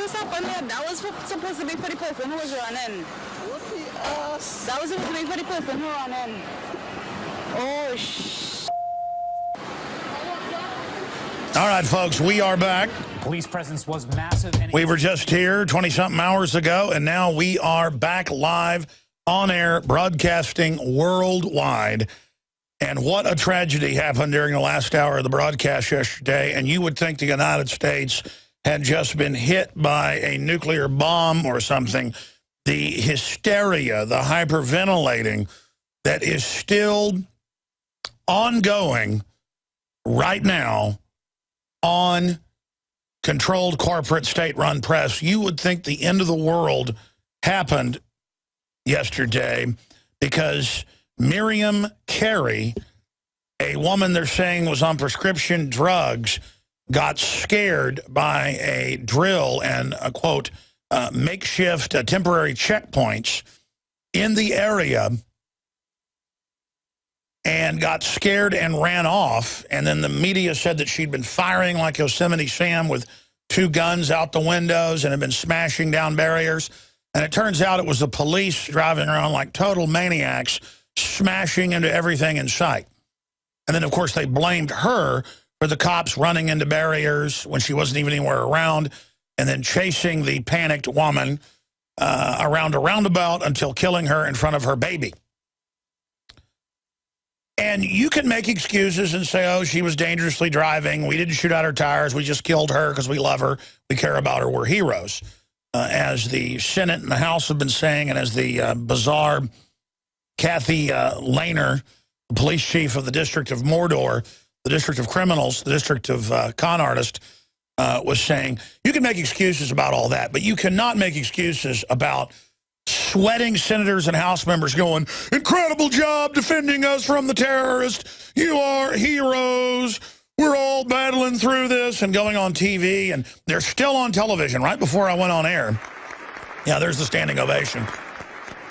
just happened here? That was supposed to be for the person who was running. What the ass? That was supposed to be for the person who running. Oh, All right, folks, we are back. Police presence was massive. And we were just here 20-something hours ago, and now we are back live on air, broadcasting worldwide. And what a tragedy happened during the last hour of the broadcast yesterday. And you would think the United States had just been hit by a nuclear bomb or something. The hysteria, the hyperventilating that is still ongoing right now on controlled corporate state-run press. You would think the end of the world happened yesterday because Miriam Carey, a woman they're saying was on prescription drugs, got scared by a drill and, quote, makeshift temporary checkpoints in the area and got scared and ran off. And then the media said that she'd been firing like Yosemite Sam with 2 guns out the windows and had been smashing down barriers. And it turns out it was the police driving around like total maniacs, smashing into everything in sight. And then, of course, they blamed her for the cops running into barriers when she wasn't even anywhere around, and then chasing the panicked woman around a roundabout until killing her in front of her baby. And you can make excuses and say, oh, she was dangerously driving. We didn't shoot out her tires. We just killed her because we love her. We care about her. We're heroes. As the Senate and the House have been saying, and as the bizarre Kathy Lehner, the police chief of the District of Mordor, the District of Criminals, the District of Con Artist, was saying, you can make excuses about all that, but you cannot make excuses about sweating senators and House members going, incredible job defending us from the terrorists. You are heroes. We're all battling through this, and going on TV. And they're still on television. Right before I went on air, yeah, there's the standing ovation.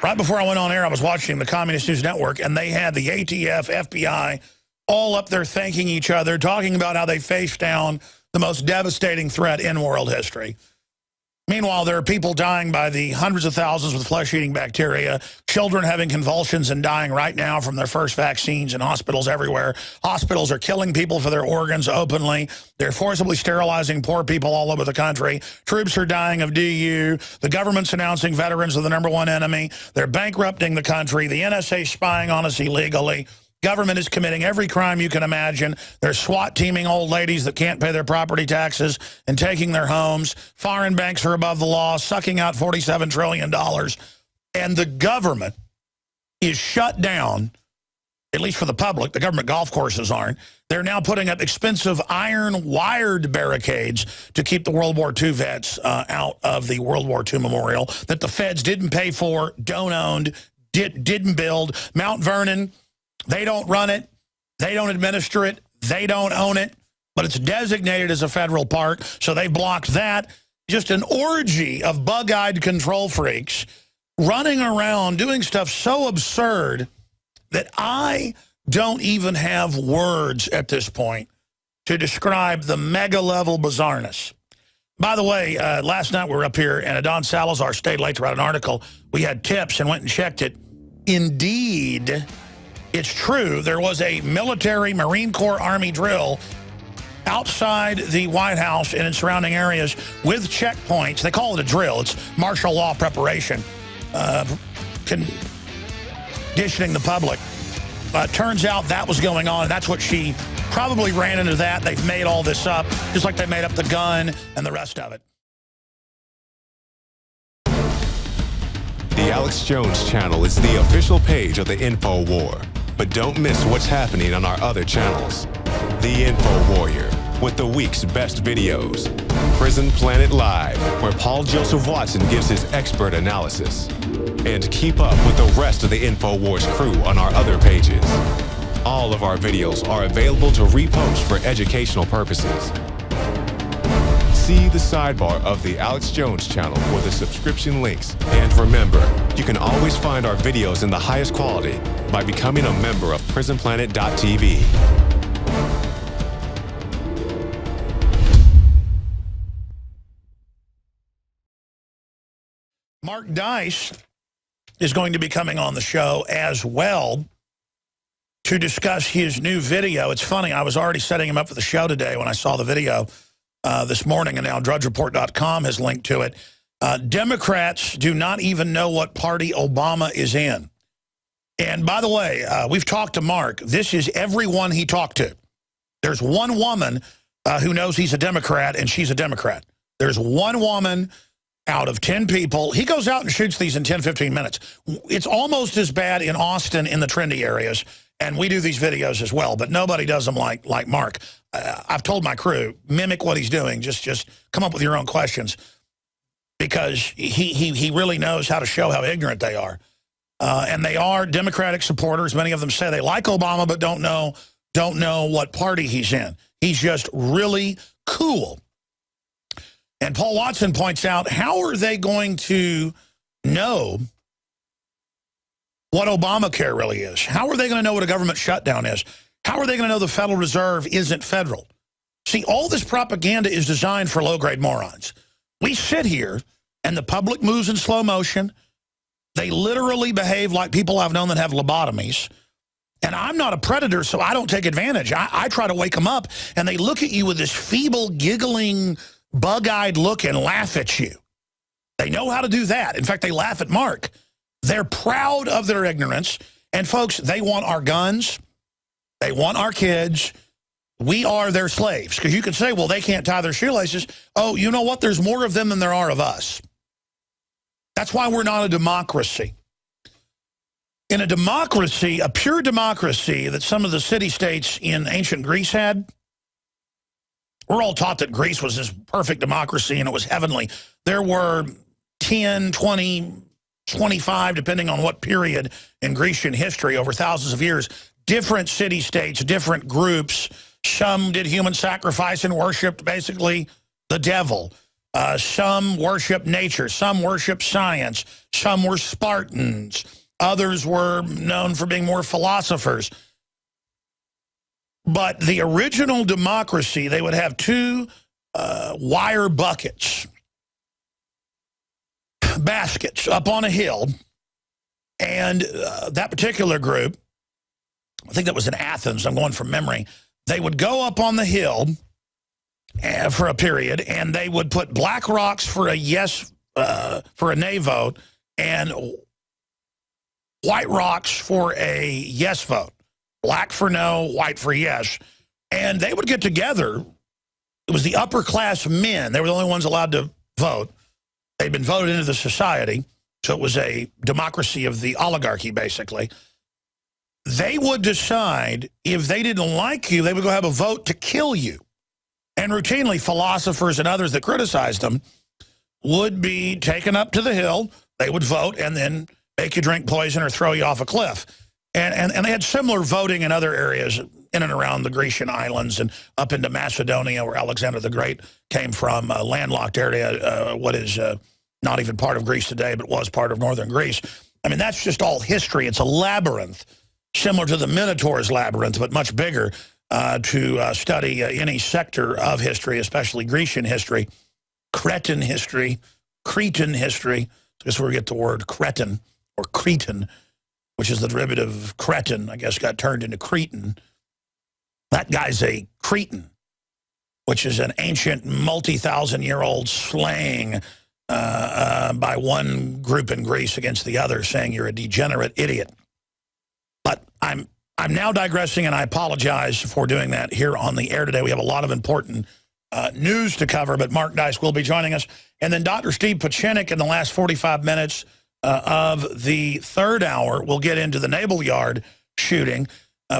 Right before I went on air, I was watching the Communist News Network, and they had the ATF, FBI, all up there thanking each other, talking about how they faced down the most devastating threat in world history. Meanwhile, there are people dying by the hundreds of thousands with flesh-eating bacteria, children having convulsions and dying right now from their first vaccines in hospitals everywhere. Hospitals are killing people for their organs openly. They're forcibly sterilizing poor people all over the country. Troops are dying of DU. The government's announcing veterans are the #1 enemy. They're bankrupting the country. The NSA spying on us illegally. Government is committing every crime you can imagine. They're SWAT teaming old ladies that can't pay their property taxes and taking their homes. Foreign banks are above the law, sucking out $47 trillion. And the government is shut down, at least for the public. The government golf courses aren't. They're now putting up expensive iron-wired barricades to keep the World War II vets out of the World War II memorial that the feds didn't pay for, don't own, didn't build. Mount Vernon, they don't run it, they don't administer it, they don't own it, but it's designated as a federal park, so they blocked that. Just an orgy of bug-eyed control freaks running around doing stuff so absurd that I don't even have words at this point to describe the mega-level bizarreness. By the way, last night we were up here, and Adon Salazar stayed late to write an article. We had tips and went and checked it. Indeed, it's true. There was a military Marine Corps Army drill outside the White House and in surrounding areas with checkpoints. They call it a drill. It's martial law preparation, conditioning the public. Turns out that was going on, and that's what she probably ran into that. They've made all this up, just like they made up the gun and the rest of it. The Alex Jones channel is the official page of the InfoWar. But don't miss what's happening on our other channels. The Info Warrior, with the week's best videos. Prison Planet Live, where Paul Joseph Watson gives his expert analysis. And keep up with the rest of the InfoWars crew on our other pages. All of our videos are available to repost for educational purposes. See the sidebar of the Alex Jones channel for the subscription links. And remember, you can always find our videos in the highest quality by becoming a member of PrisonPlanet.tv. Mark Dice is going to be coming on the show as well to discuss his new video. It's funny, I was already setting him up for the show today when I saw the video this morning, and now drudgereport.com has linked to it. Democrats do not even know what party Obama is in. And by the way, we've talked to Mark. This is everyone he talked to. There's one woman who knows he's a Democrat, and she's a Democrat. There's one woman out of 10 people. He goes out and shoots these in 10, 15 minutes. It's almost as bad in Austin in the trendy areas, and we do these videos as well, but nobody does them like Mark. I've told my crew, mimic what he's doing. Just come up with your own questions, because he really knows how to show how ignorant they are. And they are Democratic supporters. Many of them say they like Obama but don't know what party he's in. He's just really cool. And Paul Watson points out, how are they going to know what Obamacare really is? How are they going to know what a government shutdown is? How are they going to know the Federal Reserve isn't federal? See, all this propaganda is designed for low-grade morons. We sit here, and the public moves in slow motion. They literally behave like people I've known that have lobotomies. And I'm not a predator, so I don't take advantage. I try to wake them up, and they look at you with this feeble, giggling, bug-eyed look and laugh at you. They know how to do that. In fact, they laugh at Mark. They're proud of their ignorance. And, folks, they want our guns. They want our kids. We are their slaves. Because you can say, well, they can't tie their shoelaces. Oh, you know what? There's more of them than there are of us. That's why we're not a democracy. In a democracy, a pure democracy that some of the city-states in ancient Greece had, we're all taught that Greece was this perfect democracy and it was heavenly. There were 10, 20, 25, depending on what period in Grecian history over thousands of years, different city-states, different groups. Some did human sacrifice and worshipped basically the devil. Some worshiped nature. Some worshiped science. Some were Spartans. Others were known for being more philosophers. But the original democracy, they would have two wire baskets up on a hill. And that particular group, I think that was in Athens, I'm going from memory, they would go up on the hill for a period, and they would put black rocks for a yes, for a nay vote, and white rocks for a yes vote. Black for no, white for yes. And they would get together. It was the upper class men. They were the only ones allowed to vote. They'd been voted into the society, so it was a democracy of the oligarchy, basically. They would decide if they didn't like you, they would go have a vote to kill you. And routinely, philosophers and others that criticized them would be taken up to the hill. They would vote and then make you drink poison or throw you off a cliff. And they had similar voting in other areas in and around the Grecian islands and up into Macedonia, where Alexander the Great came from, a landlocked area, what is not even part of Greece today, but was part of northern Greece. I mean, that's just all history. It's a labyrinth, similar to the Minotaur's labyrinth, but much bigger, to study any sector of history, especially Grecian history, Cretan history, Cretan history. That's where we get the word Cretan or Cretan, which is the derivative of Cretan, I guess got turned into Cretan. That guy's a Cretan, which is an ancient multi-thousand-year-old slang by one group in Greece against the other, saying you're a degenerate idiot. But I'm now digressing, and I apologize for doing that here on the air today. We have a lot of important news to cover, but Mark Dice will be joining us. And then Dr. Steve Pachinik in the last 45 minutes of the third hour. We'll get into the Naval Yard shooting,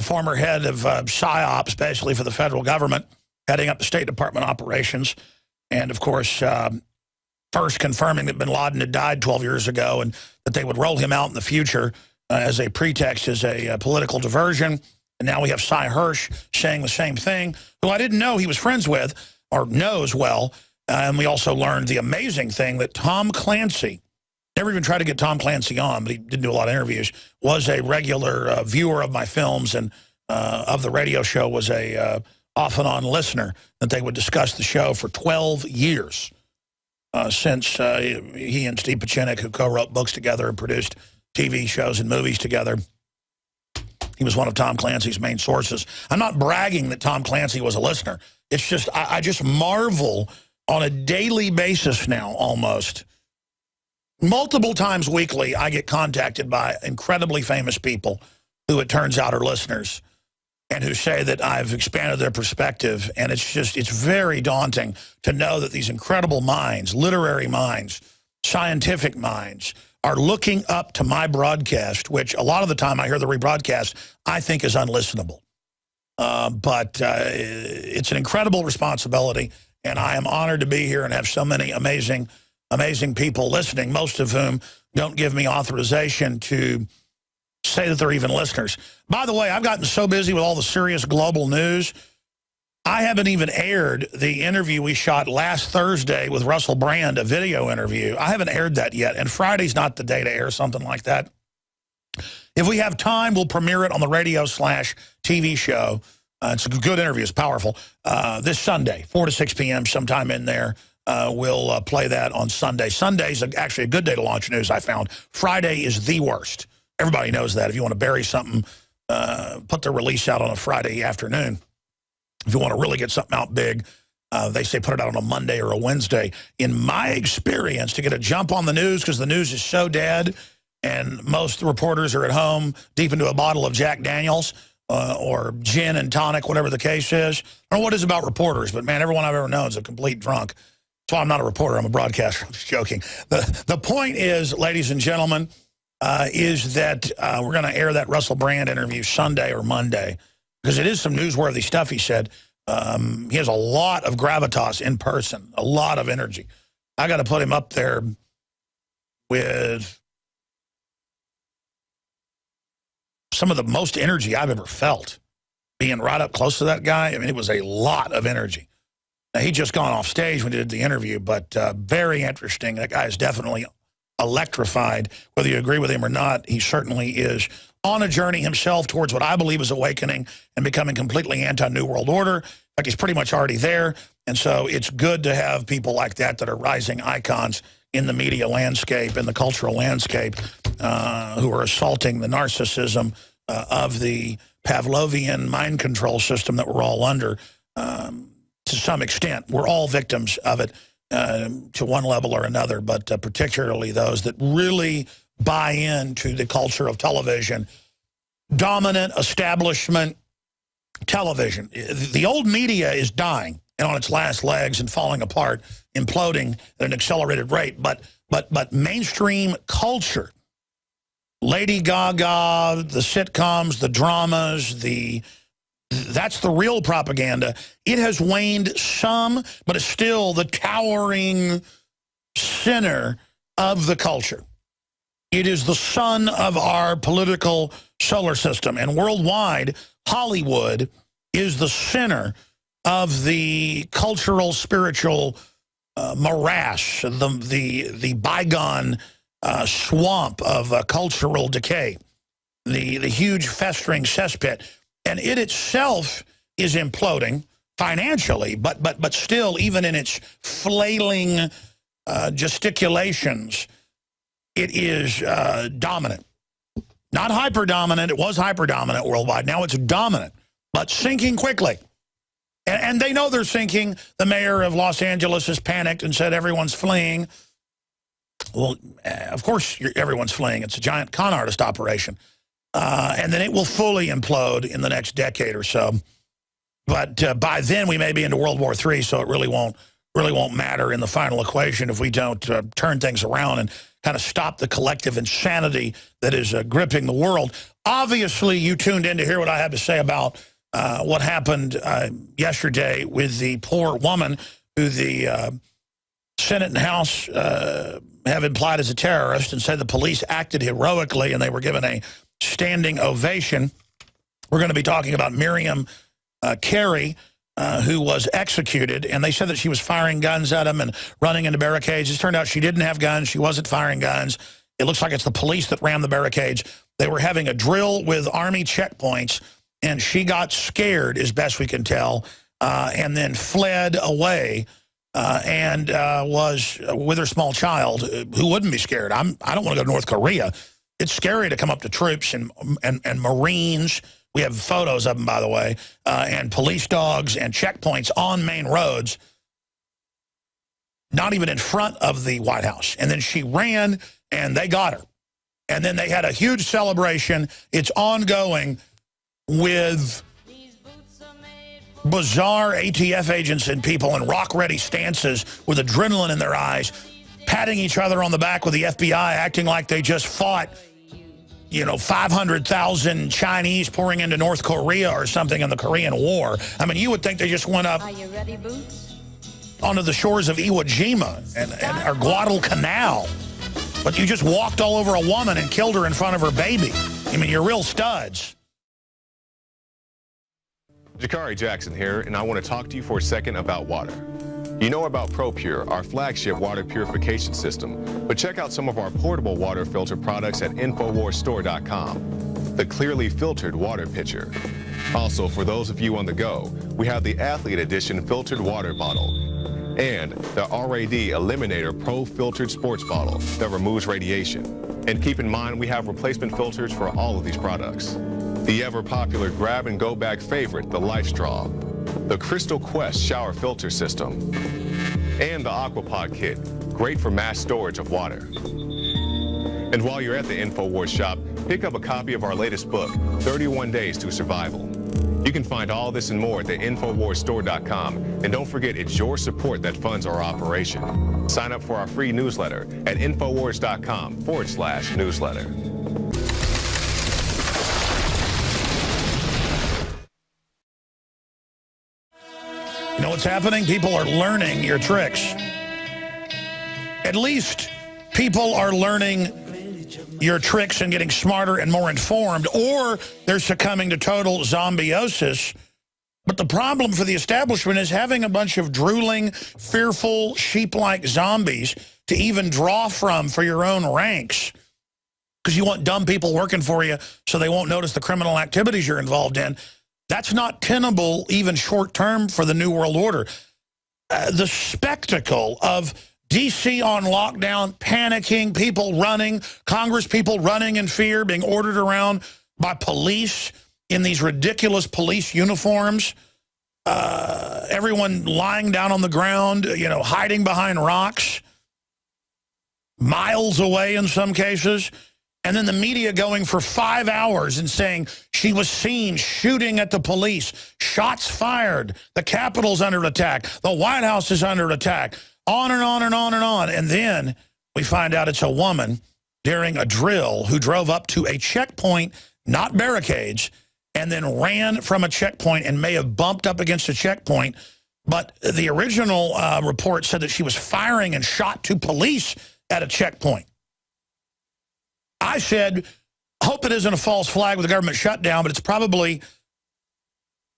former head of PSYOP, especially for the federal government, heading up the State Department operations. And, of course, first confirming that bin Laden had died 12 years ago and that they would roll him out in the future as a pretext, as a political diversion. And now we have Cy Hirsch saying the same thing, who I didn't know he was friends with or knows well. And we also learned the amazing thing that Tom Clancy, never even tried to get Tom Clancy on, but he didn't do a lot of interviews, was a regular viewer of my films and of the radio show, was a off and on listener, that they would discuss the show for 12 years. since he and Steve Pachinik, who co-wrote books together and produced TV shows and movies together. He was one of Tom Clancy's main sources. I'm not bragging that Tom Clancy was a listener. It's just, I just marvel on a daily basis now, almost. Multiple times weekly, I get contacted by incredibly famous people who it turns out are listeners and who say that I've expanded their perspective. And it's just, it's very daunting to know that these incredible minds, literary minds, scientific minds, are looking up to my broadcast, which a lot of the time I hear the rebroadcast, I think is unlistenable. But it's an incredible responsibility, and I am honored to be here and have so many amazing people listening, most of whom don't give me authorization to say that they're even listeners. By the way, I've gotten so busy with all the serious global news, I haven't even aired the interview we shot last Thursday with Russell Brand, a video interview. I haven't aired that yet, and Friday's not the day to air something like that. If we have time, we'll premiere it on the radio/TV show. It's a good interview. It's powerful. This Sunday, 4 to 6 p.m., sometime in there. We'll play that on Sunday. Sunday's actually a good day to launch news, I found. Friday is the worst. Everybody knows that. If you want to bury something, put the release out on a Friday afternoon. If you want to really get something out big, they say put it out on a Monday or a Wednesday. In my experience, to get a jump on the news, because the news is so dead, and most reporters are at home deep into a bottle of Jack Daniels or gin and tonic, whatever the case is. I don't know what it is about reporters, but, man, everyone I've ever known is a complete drunk. So I'm not a reporter. I'm a broadcaster. I'm just joking. The point is, ladies and gentlemen, is that we're going to air that Russell Brand interview Sunday or Monday, because it is some newsworthy stuff, he said. He has a lot of gravitas in person, a lot of energy. I got to put him up there with some of the most energy I've ever felt, being right up close to that guy. I mean, it was a lot of energy. Now, he'd just gone off stage when he did the interview, but very interesting. That guy is definitely electrified. Whether you agree with him or not, he certainly is on a journey himself towards what I believe is awakening and becoming completely anti-New World Order. In fact, he's pretty much already there. And so it's good to have people like that that are rising icons in the media landscape, in the cultural landscape, who are assaulting the narcissism of the Pavlovian mind control system that we're all under to some extent. We're all victims of it to one level or another, but particularly those that really buy into the culture of television, dominant establishment television. The old media is dying and on its last legs and falling apart, imploding at an accelerated rate. But mainstream culture, Lady Gaga, the sitcoms, the dramas, that's the real propaganda. It has waned some, but it's still the towering center of the culture. It is the sun of our political solar system. And worldwide, Hollywood is the center of the cultural, spiritual morass, the bygone swamp of cultural decay, the huge festering cesspit. And it itself is imploding financially, but still, even in its flailing gesticulations, it is dominant. Not hyper-dominant. It was hyper-dominant worldwide. Now it's dominant, but sinking quickly. And they know they're sinking. The mayor of Los Angeles has panicked and said everyone's fleeing. Well, of course everyone's fleeing. It's a giant con artist operation. And then it will fully implode in the next decade or so. But by then we may be into World War III, so it really won't matter in the final equation if we don't turn things around and kind of stop the collective insanity that is gripping the world. Obviously, you tuned in to hear what I had to say about what happened yesterday with the poor woman who the Senate and House have implied as a terrorist and said the police acted heroically and they were given a standing ovation. We're going to be talking about Miriam Carey, who was executed, and they said that she was firing guns at him and running into barricades. It turned out she didn't have guns. She wasn't firing guns. It looks like it's the police that rammed the barricades. They were having a drill with Army checkpoints, and she got scared, as best we can tell, and then fled away and was with her small child. Who wouldn't be scared? I don't want to go to North Korea. It's scary to come up to troops and Marines. We have photos of them, by the way, and police dogs and checkpoints on main roads, not even in front of the White House. And then she ran, and they got her. And then they had a huge celebration. It's ongoing with bizarre ATF agents and people in rock-ready stances with adrenaline in their eyes, patting each other on the back with the FBI, acting like they just fought, you know, 500,000 Chinese pouring into North Korea or something in the Korean War. I mean, you would think they just went up onto the shores of Iwo Jima or Guadalcanal. But you just walked all over a woman and killed her in front of her baby. I mean, you're real studs. Jakari Jackson here, and I want to talk to you for a second about water. You know about ProPure, our flagship water purification system, but check out some of our portable water filter products at InfoWarsStore.com. The clearly filtered water pitcher. Also, for those of you on the go, we have the Athlete Edition filtered water bottle and the RAD Eliminator Pro filtered sports bottle that removes radiation. And keep in mind, we have replacement filters for all of these products. The ever-popular grab-and-go bag favorite, the Life Straw, the Crystal Quest shower filter system, and the Aquapod kit, great for mass storage of water. And while you're at the InfoWars shop, pick up a copy of our latest book, 31 Days to Survival. You can find all this and more at the InfoWarsStore.com, and don't forget it's your support that funds our operation. Sign up for our free newsletter at InfoWars.com/newsletter. You know what's happening? People are learning your tricks. At least people are learning your tricks and getting smarter and more informed, or they're succumbing to total zombiosis. But the problem for the establishment is having a bunch of drooling, fearful, sheep-like zombies to even draw from for your own ranks, because you want dumb people working for you so they won't notice the criminal activities you're involved in. That's not tenable, even short-term, for the New World Order. The spectacle of D.C. on lockdown, panicking, people running, Congress people running in fear, being ordered around by police in these ridiculous police uniforms, everyone lying down on the ground, you know, hiding behind rocks, miles away in some cases. And then the media going for 5 hours and saying she was seen shooting at the police, shots fired, the Capitol's under attack, the White House is under attack, on and on and on and on. And then we find out it's a woman during a drill who drove up to a checkpoint, not barricades, and then ran from a checkpoint and may have bumped up against a checkpoint. But the original report said that she was firing and shot to police at a checkpoint. I said, hope it isn't a false flag with the government shutdown, but it's probably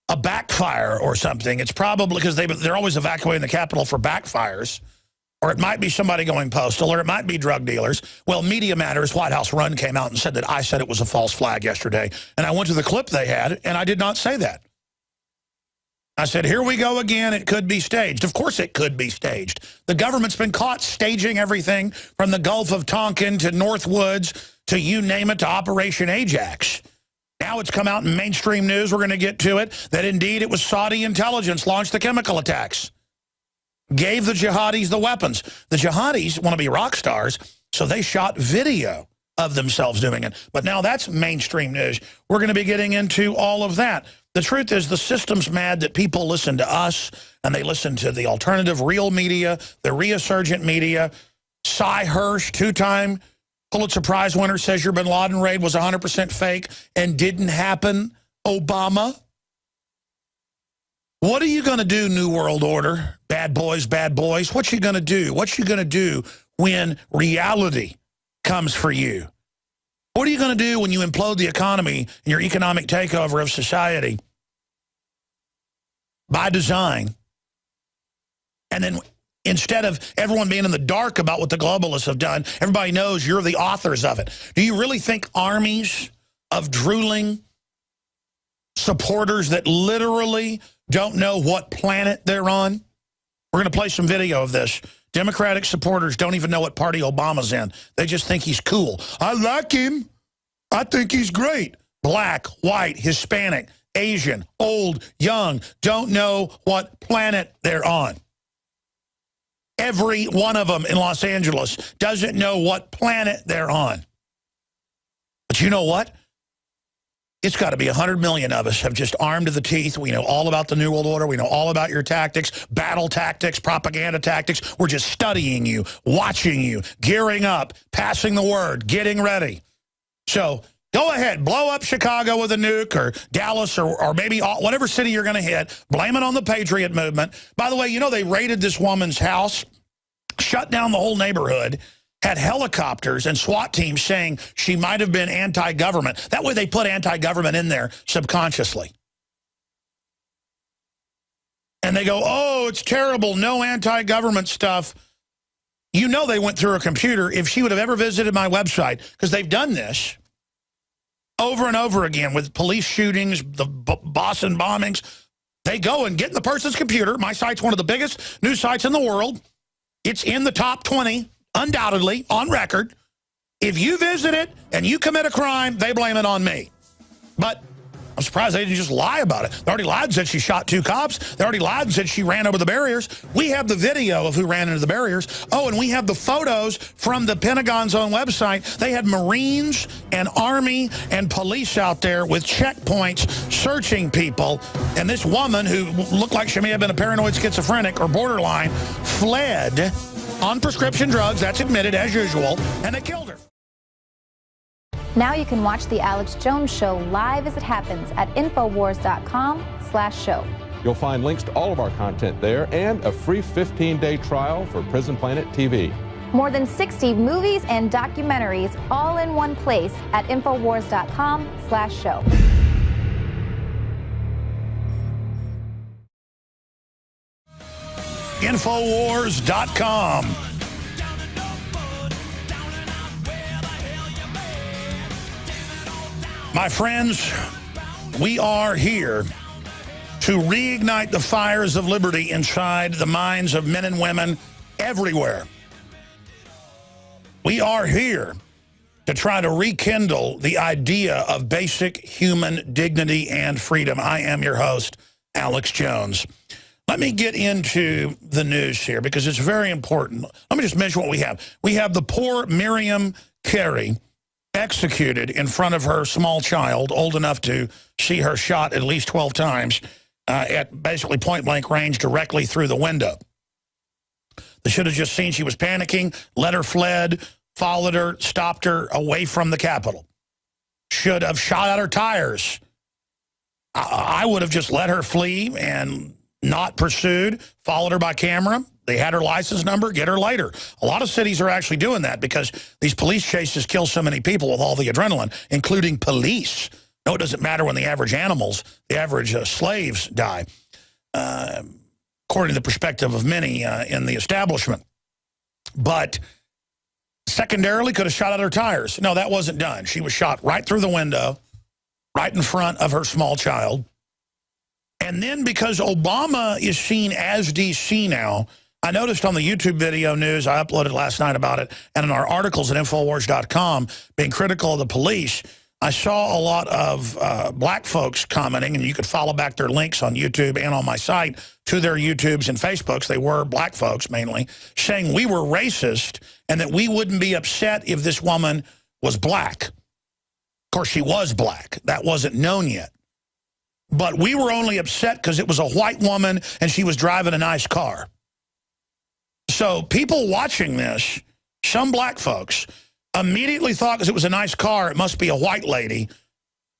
a backfire or something. It's probably because they're always evacuating the Capitol for backfires, or it might be somebody going postal, or it might be drug dealers. Well, Media Matters, White House Run came out and said that I said it was a false flag yesterday, and I went to the clip they had, and I did not say that. I said, here we go again, it could be staged. Of course it could be staged. The government's been caught staging everything from the Gulf of Tonkin to Northwoods to you name it, to Operation Ajax. Now it's come out in mainstream news, we're going to get to it, that indeed it was Saudi intelligence launched the chemical attacks, gave the jihadis the weapons. The jihadis want to be rock stars, so they shot video of themselves doing it. But now that's mainstream news. We're going to be getting into all of that. The truth is the system's mad that people listen to us, and they listen to the alternative real media, the resurgent media. Cy Hirsch, two-time Pulitzer Prize winner, says your bin Laden raid was 100% fake and didn't happen, Obama. What are you going to do, New World Order? Bad boys, bad boys. What you going to do? What you going to do when reality comes for you? What are you going to do when you implode the economy and your economic takeover of society by design? And then instead of everyone being in the dark about what the globalists have done, everybody knows you're the authors of it. Do you really think armies of drooling supporters that literally don't know what planet they're on We're going to play some video of this. Democratic supporters don't even know what party Obama's in. They just think he's cool. I like him. I think he's great. Black, white, Hispanic, Asian, old, young, don't know what planet they're on. Every one of them in Los Angeles doesn't know what planet they're on. But you know what? It's got to be 100 million of us have just armed to the teeth. We know all about the New World Order. We know all about your tactics, battle tactics, propaganda tactics. We're just studying you, watching you, gearing up, passing the word, getting ready. So go ahead, blow up Chicago with a nuke, or Dallas, or maybe whatever city you're going to hit. Blame it on the Patriot movement. By the way, you know they raided this woman's house, shut down the whole neighborhood, had helicopters and SWAT teams saying she might have been anti-government. That way they put anti-government in there subconsciously. And they go, oh, it's terrible, no anti-government stuff. You know they went through her computer. If she would have ever visited my website, because they've done this over and over again with police shootings, the Boston bombings, they go and get in the person's computer. My site's one of the biggest news sites in the world. It's in the top 20. Undoubtedly, on record. If you visit it and you commit a crime, they blame it on me. But I'm surprised they didn't just lie about it. They already lied and said she shot 2 cops. They already lied and said she ran over the barriers. We have the video of who ran into the barriers. Oh, and we have the photos from the Pentagon's own website. They had Marines and Army and police out there with checkpoints searching people. And this woman, who looked like she may have been a paranoid schizophrenic or borderline, fled on prescription drugs, that's admitted as usual, and they killed her. Now you can watch The Alex Jones Show live as it happens at Infowars.com/show. You'll find links to all of our content there and a free 15-day trial for Prison Planet TV. More than 60 movies and documentaries all in one place at Infowars.com/show. Infowars.com. My friends, we are here to reignite the fires of liberty inside the minds of men and women everywhere. We are here to try to rekindle the idea of basic human dignity and freedom. I am your host, Alex Jones. Let me get into the news here because it's very important. Let me just mention what we have. We have the poor Miriam Carey executed in front of her small child, old enough to see her shot at least 12 times at basically point-blank range directly through the window. They should have just seen she was panicking, let her fled, followed her, stopped her away from the Capitol. Should have shot out her tires. I would have just let her flee and not pursued, followed her by camera. They had her license number, get her later. A lot of cities are actually doing that because these police chases kill so many people with all the adrenaline, including police. No, it doesn't matter when the average animals, the average slaves die, according to the perspective of many in the establishment. But secondarily, could have shot out her tires. No, that wasn't done. She was shot right through the window, right in front of her small child. And then because Obama is seen as DC now, I noticed on the YouTube video news, I uploaded last night about it, and in our articles at Infowars.com, being critical of the police, I saw a lot of black folks commenting, and you could follow back their links on YouTube and on my site to their YouTubes and Facebooks. They were black folks mainly, saying we were racist and that we wouldn't be upset if this woman was black. Of course, she was black. That wasn't known yet. But we were only upset because it was a white woman and she was driving a nice car. So people watching this, some black folks, immediately thought because it was a nice car, it must be a white lady,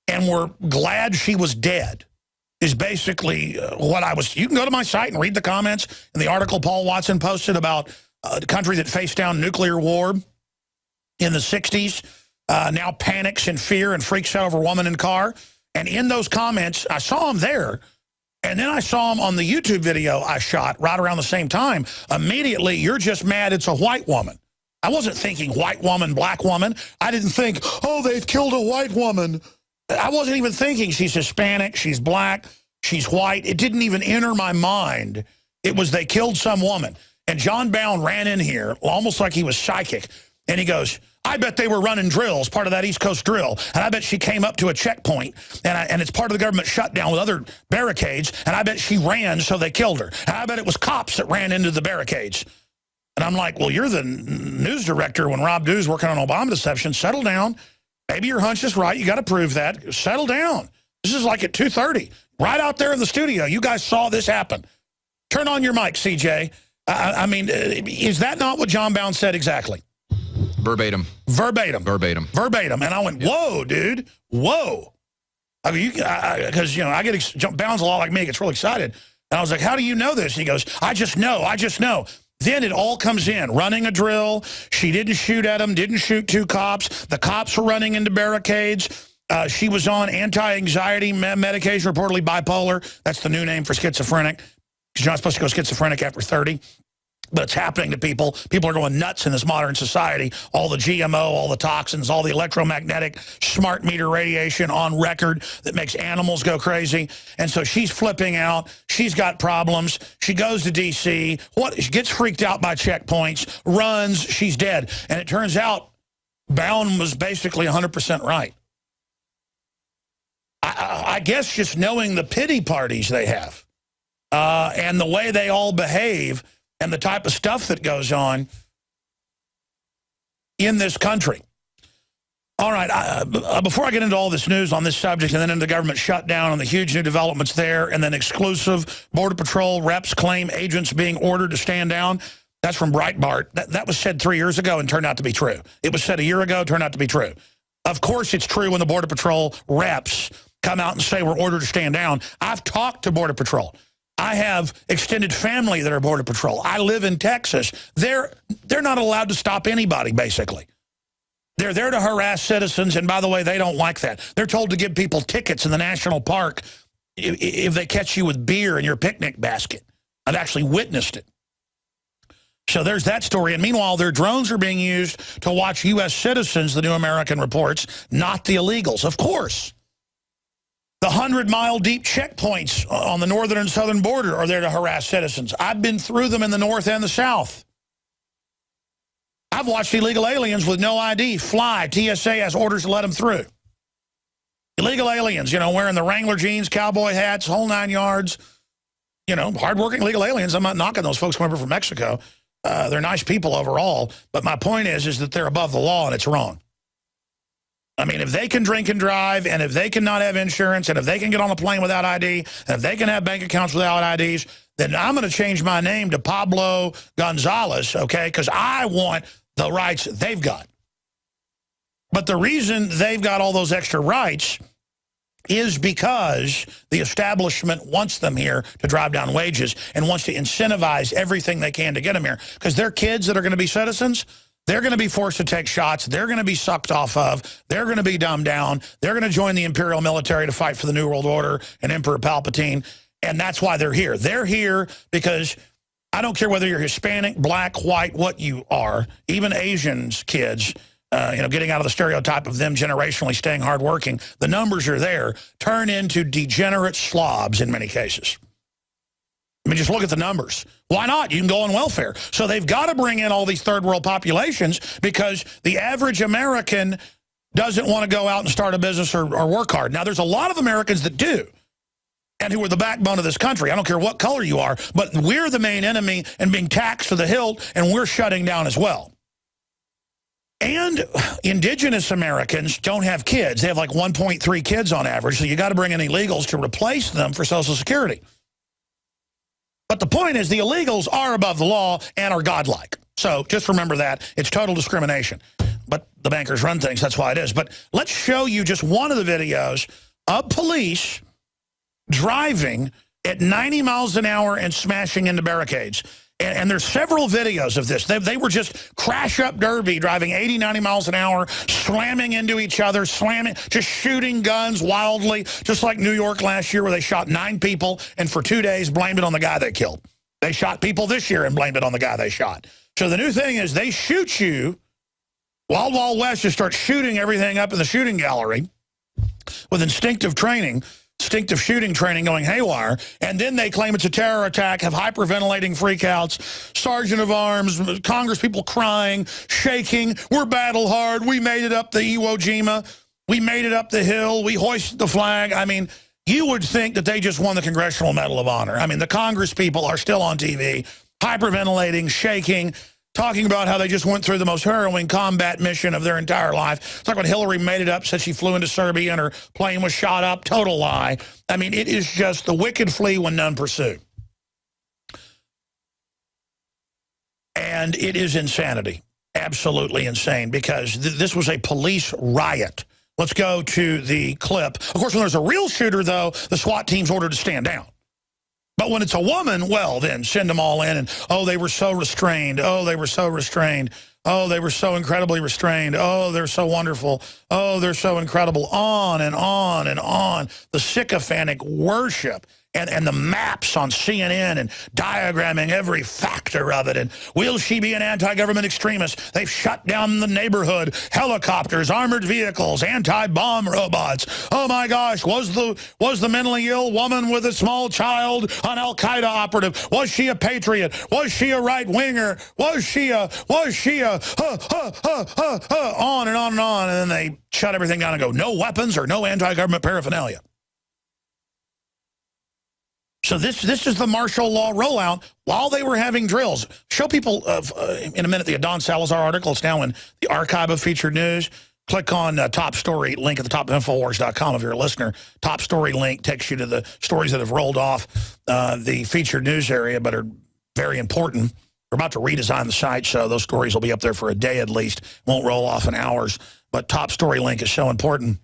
and were glad she was dead, is basically what I was. You can go to my site and read the comments in the article Paul Watson posted about a country that faced down nuclear war in the 60s, now panics in fear and freaks out over a woman in car. And in those comments, I saw him there, and then I saw him on the YouTube video I shot right around the same time. Immediately, you're just mad it's a white woman. I wasn't thinking white woman, black woman. I didn't think, oh, they've killed a white woman. I wasn't even thinking she's Hispanic, she's black, she's white. It didn't even enter my mind It was they killed some woman. And John Bound ran in here almost like he was psychic. And he goes, I bet they were running drills, part of that East Coast drill. And I bet she came up to a checkpoint, and it's part of the government shutdown with other barricades. And I bet she ran, so they killed her. And I bet it was cops that ran into the barricades. And I'm like, well, you're the news director when Rob Dew's working on Obama deception. Settle down. Maybe your hunch is right. You got to prove that. Settle down. This is like at 2:30. Right out there in the studio. You guys saw this happen. Turn on your mic, CJ. I mean, is that not what John Bound said exactly? Verbatim. Verbatim. Verbatim. Verbatim. And I went, whoa, dude. Whoa. I mean, because, you know, I get Bound's a lot like me. Gets real excited. And I was like, how do you know this? He goes, I just know. I just know. Then it all comes in. Running a drill. She didn't shoot at him. Didn't shoot 2 cops. The cops were running into barricades. She was on anti-anxiety medication, reportedly bipolar. That's the new name for schizophrenic. You're not supposed to go schizophrenic after 30. But it's happening to people. People are going nuts in this modern society. All the GMO, all the toxins, all the electromagnetic smart meter radiation on record that makes animals go crazy. And so she's flipping out. She's got problems. She goes to D.C. She gets freaked out by checkpoints, runs, she's dead. And it turns out Bound was basically 100% right. I guess just knowing the pity parties they have and the way they all behave and the type of stuff that goes on in this country. All right, before I get into all this news on this subject and then into the government shutdown and the huge new developments there and then exclusive Border Patrol reps claim agents being ordered to stand down, that's from Breitbart. That was said 3 years ago and turned out to be true. It was said a year ago, turned out to be true. Of course it's true when the Border Patrol reps come out and say we're ordered to stand down. I've talked to Border Patrol. I have extended family that are Border Patrol. I live in Texas. They're not allowed to stop anybody, basically. They're there to harass citizens, and by the way, they don't like that. They're told to give people tickets in the national park if they catch you with beer in your picnic basket. I've actually witnessed it. So there's that story. And meanwhile, their drones are being used to watch U.S. citizens, the New American reports, not the illegals, of course. The 100-mile deep checkpoints on the northern and southern border are there to harass citizens. I've been through them in the north and the south. I've watched illegal aliens with no ID fly. TSA has orders to let them through. Illegal aliens, you know, wearing the Wrangler jeans, cowboy hats, whole 9 yards. You know, hardworking legal aliens. I'm not knocking those folks coming over from Mexico. They're nice people overall. But my point is that they're above the law and it's wrong. I mean, if they can drink and drive, and if they cannot have insurance, and if they can get on a plane without ID, and if they can have bank accounts without IDs, then I'm going to change my name to Pablo Gonzalez, okay, because I want the rights they've got. But the reason they've got all those extra rights is because the establishment wants them here to drive down wages and wants to incentivize everything they can to get them here. Because their kids that are going to be citizens, they're going to be forced to take shots. They're going to be sucked off of. They're going to be dumbed down. They're going to join the imperial military to fight for the New World Order and Emperor Palpatine. And that's why they're here. They're here because I don't care whether you're Hispanic, black, white, what you are, even Asians, kids, you know, getting out of the stereotype of them generationally staying hardworking. The numbers are there. Turn into degenerate slobs in many cases. I mean, just look at the numbers. Why not? You can go on welfare. So they've got to bring in all these third world populations because the average American doesn't want to go out and start a business or work hard. Now, there's a lot of Americans that do and who are the backbone of this country. I don't care what color you are, but we're the main enemy and being taxed to the hilt, and we're shutting down as well. And indigenous Americans don't have kids. They have like 1.3 kids on average, so you got to bring in illegals to replace them for Social Security. But the point is the illegals are above the law and are godlike. So just remember that. It's total discrimination. But the bankers run things. That's why it is. But let's show you just one of the videos of police driving at 90 miles an hour and smashing into barricades. And there's several videos of this. They were just crash up derby, driving 80, 90 miles an hour, slamming into each other, just shooting guns wildly, just like New York last year where they shot 9 people and for 2 days blamed it on the guy they killed. They shot people this year and blamed it on the guy they shot. So the new thing is they shoot you. Wild Wild West just starts shooting everything up in the shooting gallery with instinctive training. instinctive shooting training going haywire, and then they claim it's a terror attack, have hyperventilating freakouts, sergeant of arms, Congress people crying, shaking, we're battle hard, we made it up the Iwo Jima, we made it up the hill, we hoisted the flag. I mean, you would think that they just won the Congressional Medal of Honor. I mean, the Congress people are still on TV, hyperventilating, shaking, talking about how they just went through the most harrowing combat mission of their entire life. It's like when Hillary made it up, said she flew into Serbia and her plane was shot up. Total lie. I mean, it is just the wicked flee when none pursue. And it is insanity. Absolutely insane, because this was a police riot. Let's go to the clip. Of course, when there's a real shooter, though, the SWAT team's ordered to stand down. But when it's a woman, well, then send them all in. And, oh, they were so restrained. Oh, they were so restrained. Oh, they were so incredibly restrained. Oh, they're so wonderful. Oh, they're so incredible. On and on and on. The sycophantic worship and the maps on CNN and diagramming every factor of it. And will she be an anti-government extremist? They've shut down the neighborhood. Helicopters, armored vehicles, anti-bomb robots. Oh my gosh, was the mentally ill woman with a small child an Al-Qaeda operative? Was she a patriot? Was she a right-winger? Was she a on and on and on. And then they shut everything down and go, no weapons or no anti-government paraphernalia. So this is the martial law rollout while they were having drills. Show people in a minute the Don Salazar article. It's now in the archive of featured news. Click on top story link at the top of Infowars.com if you're a listener. Top story link takes you to the stories that have rolled off the featured news area but are very important. We're about to redesign the site, so those stories will be up there for a day at least. Won't roll off in hours. But top story link is so important.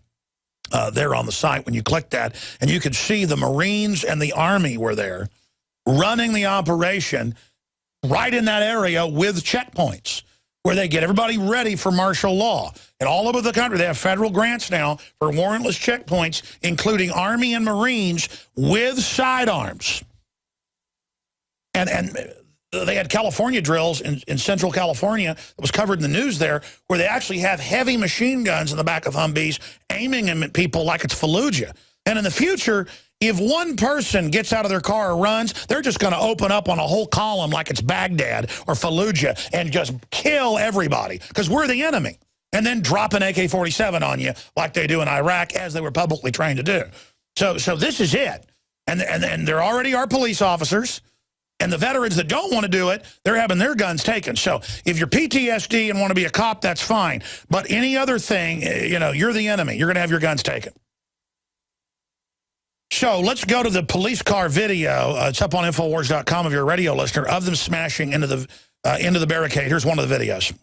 There on the site when you click that, and you could see the Marines and the Army were there running the operation right in that area with checkpoints where they get everybody ready for martial law. And all over the country, they have federal grants now for warrantless checkpoints, including Army and Marines with sidearms. And they had California drills in Central California that was covered in the news there, where they actually have heavy machine guns in the back of Humvees aiming them at people like it's Fallujah. And in the future, if one person gets out of their car or runs, they're just going to open up on a whole column like it's Baghdad or Fallujah and just kill everybody because we're the enemy. And then drop an AK-47 on you like they do in Iraq, as they were publicly trained to do. So this is it. And there already are police officers. And the veterans that don't want to do it, they're having their guns taken. So if you're PTSD and want to be a cop, that's fine. But any other thing, you know, you're the enemy. You're going to have your guns taken. So let's go to the police car video. It's up on Infowars.com if you're a radio listener, of them smashing into the barricade. Here's one of the videos.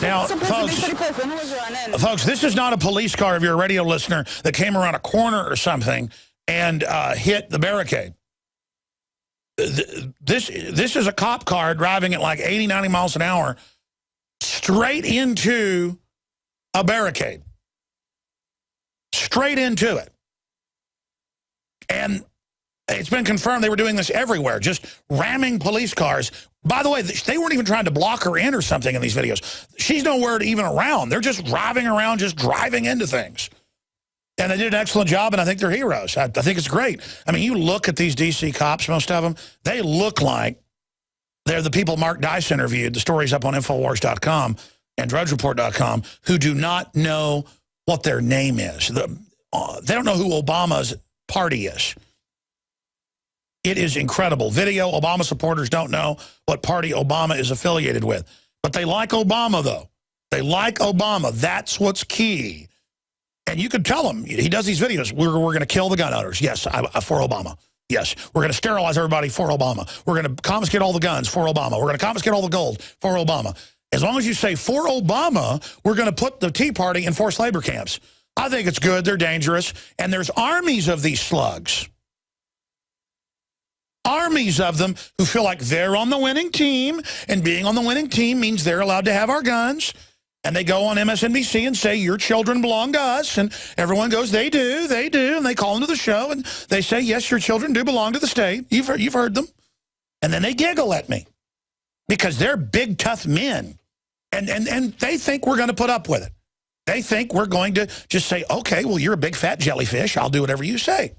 Now, folks, this is not a police car, if you're a radio listener, that came around a corner or something and hit the barricade. This is a cop car driving at like 80, 90 miles an hour straight into a barricade. Straight into it. And it's been confirmed they were doing this everywhere, just ramming police cars. By the way, they weren't even trying to block her in or something in these videos. She's nowhere even around. They're just driving around, just driving into things. And they did an excellent job, and I think they're heroes. I think it's great. I mean, you look at these D.C. cops, most of them, they look like they're the people Mark Dice interviewed, the story's up on Infowars.com and DrudgeReport.com, who do not know what their name is. They don't know who Obama's party is. It is incredible. Video, Obama supporters don't know what party Obama is affiliated with. But they like Obama, though. They like Obama. That's what's key. And you could tell him, he does these videos, we're going to kill the gun owners. Yes, for Obama. Yes, we're going to sterilize everybody for Obama. We're going to confiscate all the guns for Obama. We're going to confiscate all the gold for Obama. As long as you say for Obama, we're going to put the Tea Party in forced labor camps. I think it's good. They're dangerous. And there's armies of these slugs. Armies of them who feel like they're on the winning team, and being on the winning team means they're allowed to have our guns. And they go on MSNBC and say, your children belong to us. And everyone goes, they do. And they call into the show and they say, yes, your children do belong to the state. You've heard them. And then they giggle at me because they're big, tough men. And they think we're going to put up with it. They think we're going to just say, okay, well, you're a big fat jellyfish. I'll do whatever you say.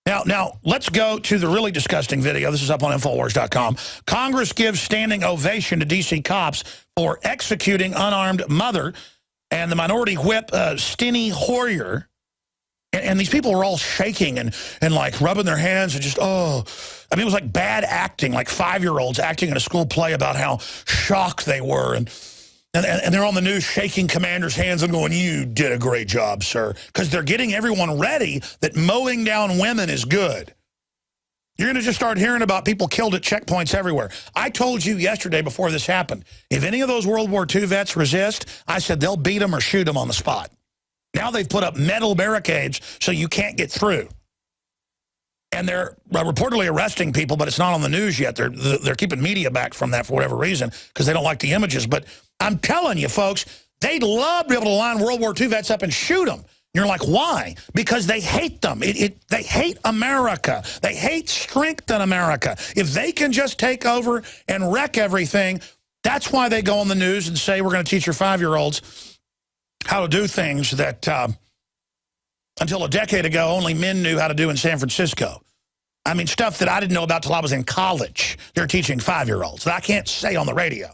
Now, let's go to the really disgusting video. This is up on Infowars.com. Congress gives standing ovation to D.C. cops for executing unarmed mother, and the minority whip, Steny Hoyer. And these people were all shaking and like rubbing their hands and just, oh. I mean, it was like bad acting, like 5-year-olds acting in a school play about how shocked they were. And they're on the news shaking commanders' hands and going, you did a great job, sir. Because they're getting everyone ready that mowing down women is good. You're going to just start hearing about people killed at checkpoints everywhere. I told you yesterday before this happened, if any of those World War II vets resist, I said they'll beat them or shoot them on the spot. Now they've put up metal barricades so you can't get through. And they're reportedly arresting people, but it's not on the news yet. They're keeping media back from that for whatever reason because they don't like the images. But I'm telling you, folks, they'd love to be able to line World War II vets up and shoot them. You're like, why? Because they hate them. They hate America. They hate strength in America. If they can just take over and wreck everything, that's why they go on the news and say we're going to teach your 5-year-olds how to do things that until a decade ago only men knew how to do in San Francisco. I mean, stuff that I didn't know about till I was in college. They're teaching 5-year-olds that I can't say on the radio.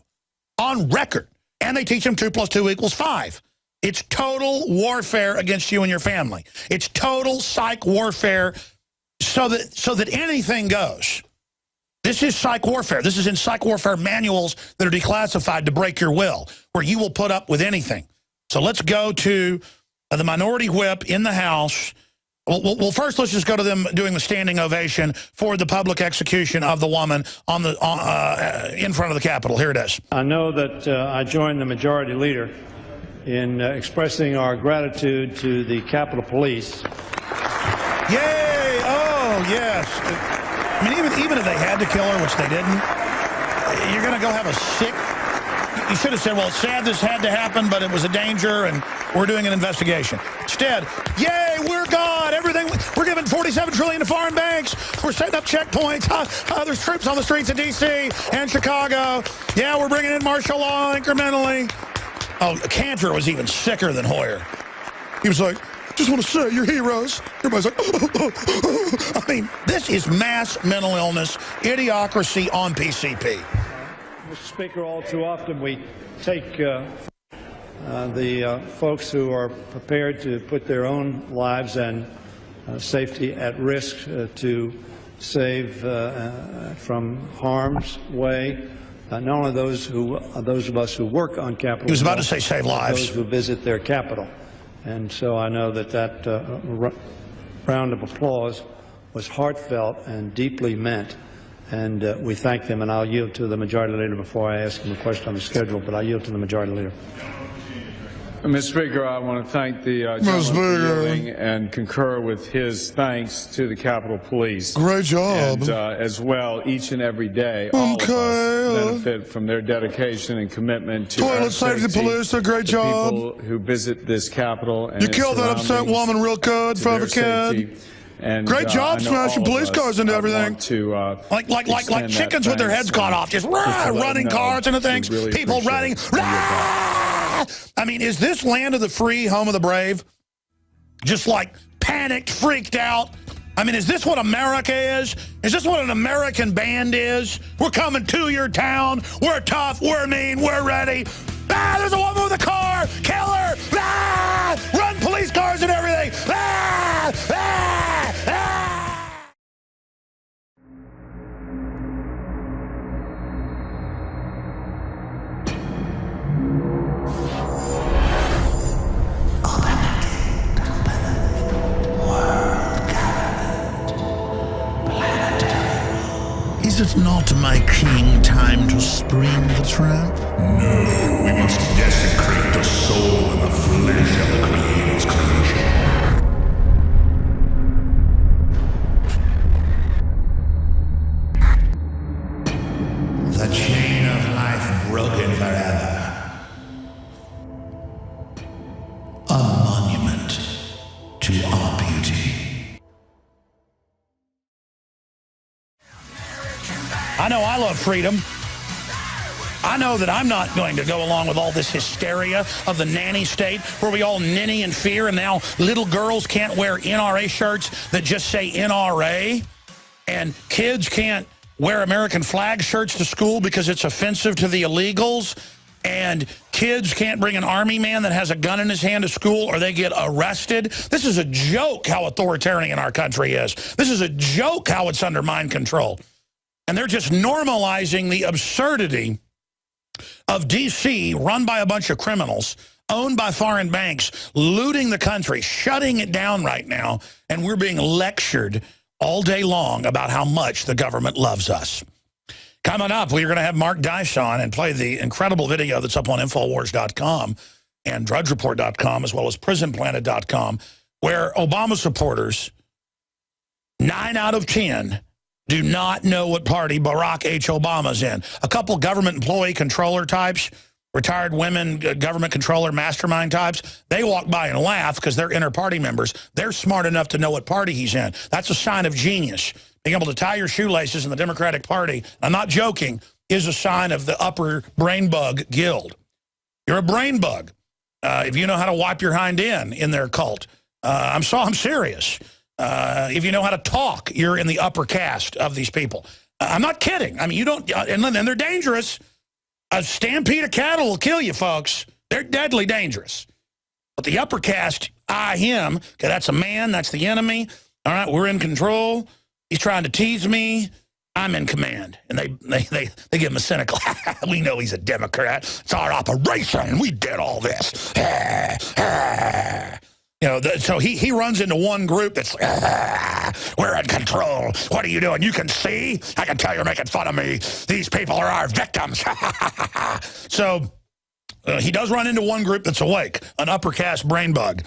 On record. And they teach them 2 + 2 = 5. It's total warfare against you and your family. It's total psych warfare so that anything goes. This is psych warfare. This is in psych warfare manuals that are declassified to break your will, where you will put up with anything. So let's go to the minority whip in the House. Well, first let's just go to them doing the standing ovation for the public execution of the woman on the in front of the Capitol. Here it is. I know that I join the majority leader in expressing our gratitude to the Capitol Police. Yay! Oh, yes. I mean, even if they had to kill her, which they didn't, you're going to go have a sick... You should have said, well, it's sad this had to happen, but it was a danger, and we're doing an investigation. Instead, yay, we're God. Everything, we're giving $47 trillion to foreign banks. We're setting up checkpoints. There's troops on the streets of D.C. and Chicago. Yeah, we're bringing in martial law incrementally. Oh, Cantor was even sicker than Hoyer. He was like, just want to say, you're heroes. Everybody's like, I mean, this is mass mental illness, idiocracy on PCP. Mr. Speaker, all too often we take the folks who are prepared to put their own lives and safety at risk to save from harm's way. Not only those of us who work on Capitol. He was about to say save lives. Those who visit their Capitol. And so I know that round of applause was heartfelt and deeply meant. And we thank them, and I'll yield to the majority leader before I ask him a question on the schedule, but I'll yield to the majority leader. Mr. Speaker, I want to thank the gentleman for yielding and concur with his thanks to the Capitol Police. Great job. And as well, each and every day, all of us benefit from their dedication and commitment to Toilet safety police, a great job. People who visit this Capitol and you killed that upset woman real good for the kid. And, great job smashing police cars into everything. Like chickens with their heads cut off, just running cars into things, people running. I mean, is this land of the free, home of the brave? Just like panicked, freaked out. I mean, is this what America is? Is this what an American band is? We're coming to your town. We're tough. We're mean. We're ready. Ah, there's a woman with a car. Kill her. Ah, run police cars and everything. Ah, ah, ah. Is it not, my king, time to spring the trap? No, we must desecrate the soul and the flesh of the Creator's creation. The chain of life broken forever. A monument to our beauty. I know I love freedom. I know that I'm not going to go along with all this hysteria of the nanny state where we all ninny in fear, and now little girls can't wear NRA shirts that just say NRA, and kids can't wear American flag shirts to school because it's offensive to the illegals, and kids can't bring an army man that has a gun in his hand to school or they get arrested. This is a joke how authoritarian our country is. This is a joke how it's under mind control. And they're just normalizing the absurdity of D.C., run by a bunch of criminals, owned by foreign banks, looting the country, shutting it down right now, and we're being lectured all day long about how much the government loves us. Coming up, we're going to have Mark Dice on and play the incredible video that's up on Infowars.com and DrudgeReport.com, as well as PrisonPlanet.com, where Obama supporters, 9 out of 10, do not know what party Barack H. Obama's in. A couple government employee controller types, retired women, government controller mastermind types, they walk by and laugh because they're inter-party members. They're smart enough to know what party he's in. That's a sign of genius. Being able to tie your shoelaces in the Democratic Party, I'm not joking, is a sign of the upper brain bug guild. You're a brain bug if you know how to wipe your hind end in their cult. I'm serious. If you know how to talk, you're in the upper caste of these people. I'm not kidding. I mean, you don't, and they're dangerous. A stampede of cattle will kill you, folks. They're deadly dangerous. But the upper caste, him, okay, that's a man, that's the enemy. All right, we're in control. He's trying to tease me. I'm in command. And they give him a cynical, we know he's a Democrat. It's our operation. We did all this. You know, so he runs into one group that's, we're in control. What are you doing? You can see? I can tell you're making fun of me. These people are our victims. So he does run into one group that's awake, an upper caste brain bug,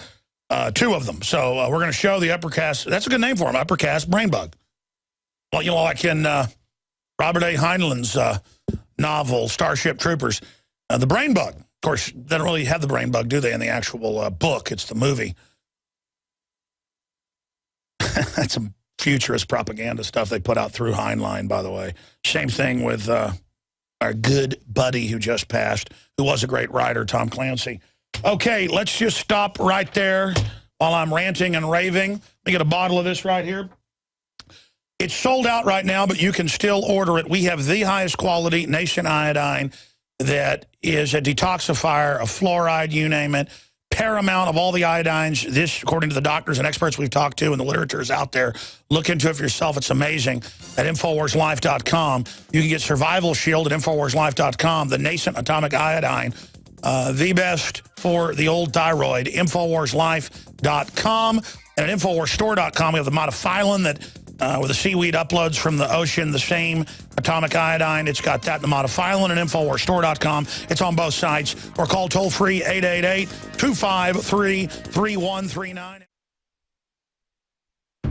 2 of them. So we're going to show the upper caste. That's a good name for him, upper caste brain bug. Well, you know, like in Robert A. Heinlein's novel, Starship Troopers, the brain bug. Of course, they don't really have the brain bug, do they, in the actual book? It's the movie. That's some futurist propaganda stuff they put out through Heinlein, by the way. Same thing with our good buddy who just passed, who was a great writer, Tom Clancy. Okay, let's just stop right there while I'm ranting and raving. Let me get a bottle of this right here. It's sold out right now, but you can still order it. We have the highest quality Nation iodine that is a detoxifier, a fluoride, you name it. Paramount of all the iodines. This, according to the doctors and experts we've talked to and the literature is out there. Look into it for yourself. It's amazing. At InfoWarsLife.com. You can get Survival Shield at InfoWarsLife.com. The nascent atomic iodine. The best for the old thyroid. InfoWarsLife.com. And at InfoWarsStore.com, we have the Modifilin that... with the seaweed uploads from the ocean, the same atomic iodine. It's got that in the Modifilin and InfoWarsStore.com. It's on both sites. Or call toll-free 888-253-3139.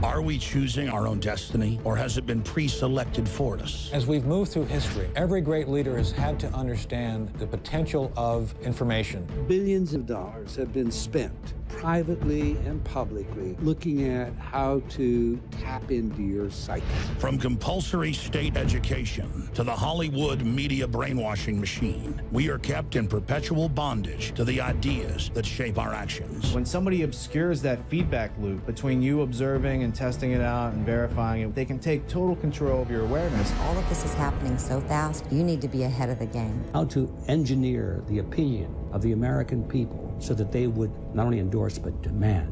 Are we choosing our own destiny, or has it been pre-selected for us? As we've moved through history, every great leader has had to understand the potential of information. Billions of dollars have been spent privately and publicly looking at how to tap into your psyche. From compulsory state education to the Hollywood media brainwashing machine, we are kept in perpetual bondage to the ideas that shape our actions. When somebody obscures that feedback loop between you observing and testing it out and verifying it, they can take total control of your awareness. All of this is happening so fast, you need to be ahead of the game. How to engineer the opinion of the American people so that they would not only endorse but demand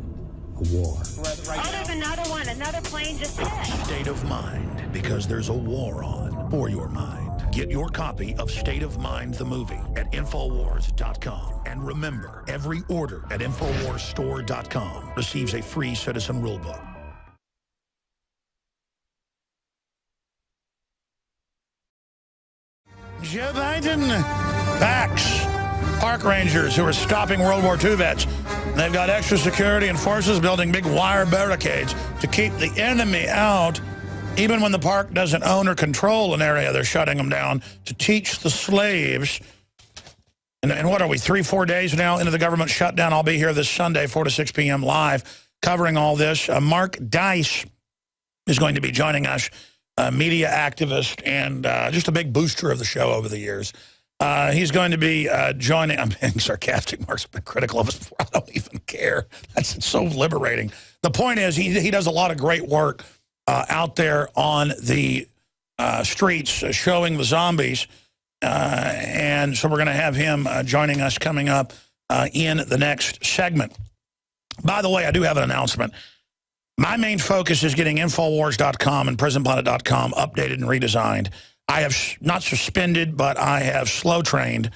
a war. Oh, there's another one. Another plane just hit. State of Mind, because there's a war on for your mind. Get your copy of State of Mind, the movie, at Infowars.com. And remember, every order at InfoWarsStore.com receives a free citizen rulebook. Joe Biden backs park rangers who are stopping World War II vets. They've got extra security and forces building big wire barricades to keep the enemy out. Even when the park doesn't own or control an area, they're shutting them down to teach the slaves. And what are we, 3-4 days now into the government shutdown? I'll be here this Sunday, 4 to 6 p.m. live, covering all this. Mark Dice is going to be joining us, a media activist and just a big booster of the show over the years. He's going to be joining. I'm being sarcastic. Mark's been critical of us before. I don't even care. It's so liberating. The point is, he does a lot of great work out there on the streets, showing the zombies. And so we're going to have him joining us coming up in the next segment. By the way, I do have an announcement. My main focus is getting Infowars.com and PrisonPlanet.com updated and redesigned. I have not suspended, but I have slow-trained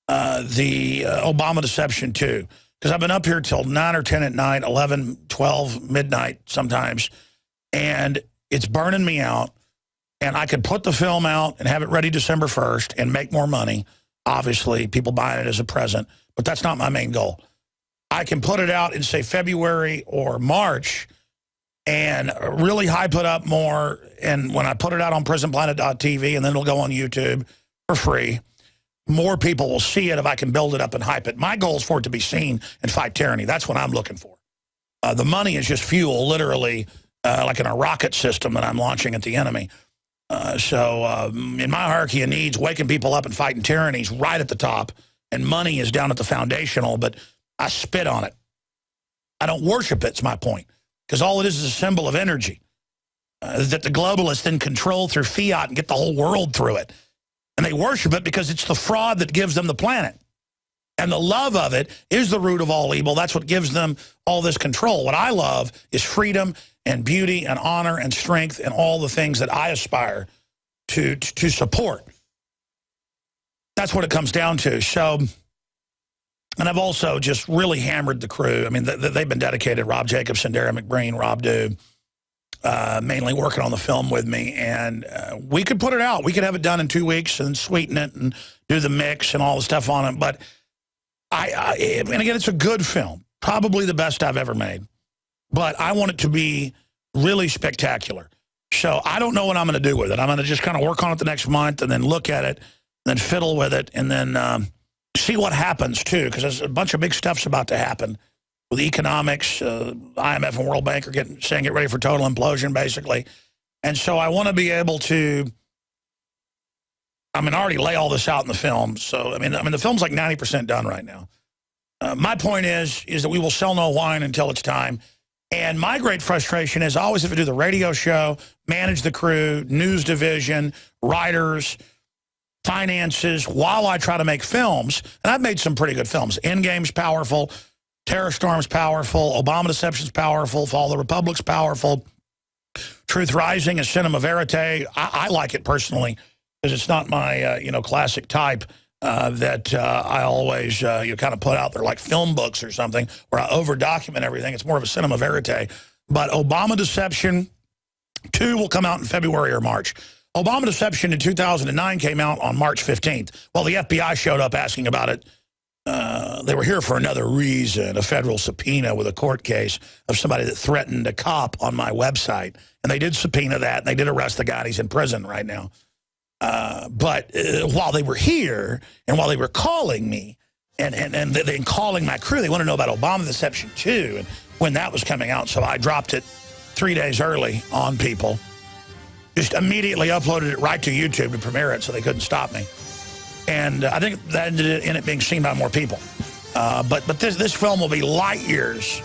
the Obama Deception 2. Because I've been up here till 9 or 10 at night, 11, 12, midnight sometimes. And it's burning me out. And I could put the film out and have it ready December 1st and make more money. Obviously, people buying it as a present. But that's not my main goal. I can put it out in, say, February or March and really hype it up more. And when I put it out on PrisonPlanet.tv, and then it'll go on YouTube for free, more people will see it if I can build it up and hype it. My goal is for it to be seen and fight tyranny. That's what I'm looking for. The money is just fuel, literally, like in a rocket system that I'm launching at the enemy. So in my hierarchy of needs, waking people up and fighting tyranny is right at the top, and money is down at the foundational, but I spit on it. I don't worship it's my point, because all it is a symbol of energy that the globalists then control through fiat and get the whole world through it. And they worship it because it's the fraud that gives them the planet. And the love of it is the root of all evil. That's what gives them all this control. What I love is freedom and beauty and honor and strength and all the things that I aspire to support. That's what it comes down to. So, and I've also just really hammered the crew. I mean, they've been dedicated. Rob Jacobson, Darren McBreen, Rob Dube, mainly working on the film with me. And we could put it out. We could have it done in 2 weeks and sweeten it and do the mix and all the stuff on it. But and again, it's a good film. Probably the best I've ever made. But I want it to be really spectacular. So I don't know what I'm going to do with it. I'm going to just kind of work on it the next month and then look at it, then fiddle with it, and then see what happens, too, because there's a bunch of big stuff's about to happen with economics. IMF and World Bank are saying get ready for total implosion, basically. And so I want to be able to, I already lay all this out in the film. So, I mean, the film's like 90% done right now. My point is that we will sell no wine until it's time. And my great frustration is I always have to do the radio show, manage the crew, news division, writers, finances, while I try to make films. And I've made some pretty good films. Endgame's powerful. Terror Storm's powerful. Obama Deception's powerful. Fall of the Republic's powerful. Truth Rising is cinema verite. I like it personally because it's not my classic type that I always kind of put out there like film books or something where I over-document everything. It's more of a cinema verite. But Obama Deception 2 will come out in February or March. Obama Deception in 2009 came out on March 15th. Well, the FBI showed up asking about it. They were here for another reason, a federal subpoena with a court case of somebody that threatened a cop on my website. And they did subpoena that, and they did arrest the guy, and he's in prison right now. But while they were here, and while they were calling me, and then calling my crew, they want to know about Obama Deception 2, and when that was coming out. So I dropped it 3 days early on people. Just immediately uploaded it right to YouTube to premiere it so they couldn't stop me. And I think that ended in it being seen by more people. But this film will be light years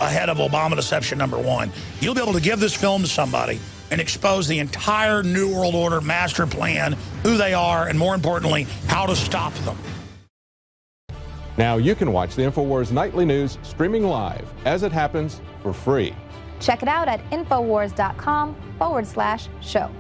ahead of Obama Deception #1. You'll be able to give this film to somebody and expose the entire New World Order master plan, who they are, and more importantly, how to stop them. Now you can watch the InfoWars Nightly News streaming live as it happens for free. Check it out at Infowars.com/show.